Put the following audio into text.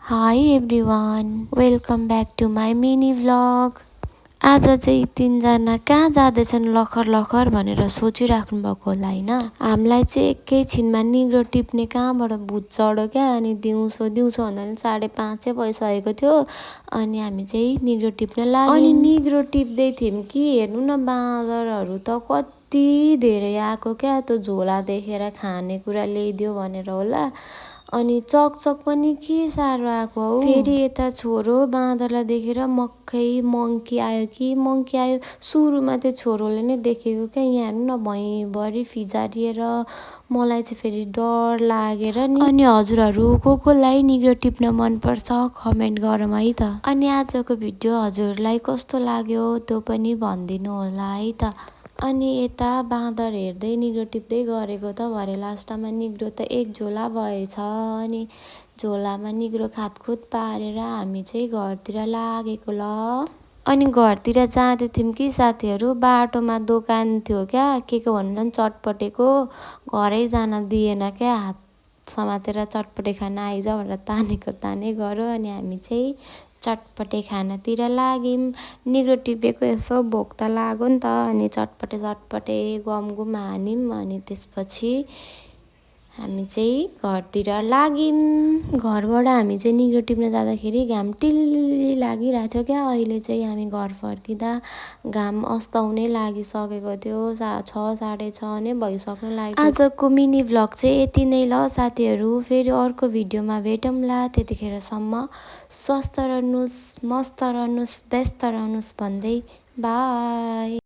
Hi everyone, welcome back to my mini vlog. आज चाहिँ तिनजना कहाँ जाँदैछन् लखर लखर भनेर सोचिराख्नु भएको होला होइन। हामीलाई चाहिँ एकैछिनमा निग्रो टिप्ने कहाँबाट भूत चढ्यो क्या। अनि दिउँसो भन्दा पनि 5:30 भइसकेको थियो। अनि हामी चाहिँ निग्रो टिप्न लाग्यौँ। अनि निग्रो टिप्दै थियौँ कि हेर्नु न बाँदरहरू त कति धेरै आएको क्या। त्यो झोला देखेर खानेकुरा ल्याइदियो भनेर होला। अनि चकचक पनि के साह्रो आएको हौ। फेरि यता छोरो बाँदरलाई देखेर मक्खै मङ्की आयो। सुरुमा त्यो छोरोले नै देखेको क्या। यहाँ हेर्नु न भुइँभरि फिजारिएर मलाई चाहिँ फेरि डर लागेर नि। अनि हजुरहरू कोलाई निग्रो टिप्न मनपर्छ कमेन्ट गरौँ है त। अनि आजको भिडियो हजुरलाई कस्तो लाग्यो त्यो पनि भनिदिनु होला है त। अनि यता बाँदर हेर्दै निग्रो टिप्दै गरेको त भरे लास्टमा निग्रो त एक झोला भएछ। अनि झोलामा निग्रो खातखुत पारेर हामी चाहिँ घरतिर लागेको ल। अनि घरतिर जाँदै थियौँ कि साथीहरू बाटोमा दोकान थियो क्या। के भन्नु झन् चटपटेको घरै जान दिएन क्या। हात समातेर चटपटे खाना आइज भनेर तानै गऱ्यो। अनि हामी चाहिँ चटपटे खानातिर लाग्यौँ। निग्रो टिपेको यसो भोक त लाग्यो नि त। अनि चटपटे गम हान्यौँ। अनि त्यसपछि हामी चाहिँ घरतिर लाग्यौँ। घरबाट हामी चाहिँ निग्रो टिप्न जाँदाखेरि घाम टिल्ली लागिरहेको थियो क्या। अहिले चाहिँ हामी घर फर्किँदा घाम अस्ताउनै लागिसकेको थियो। 6:30 नै भइसक्नु लाग्यो। आजको मिनी भ्लग चाहिँ यति नै ल साथीहरू। फेरि अर्को भिडियोमा भेटौँला। त्यतिखेरसम्म स्वस्थ रहनुहोस्, मस्त रहनुहोस्, व्यस्त रहनुहोस् भन्दै बाई।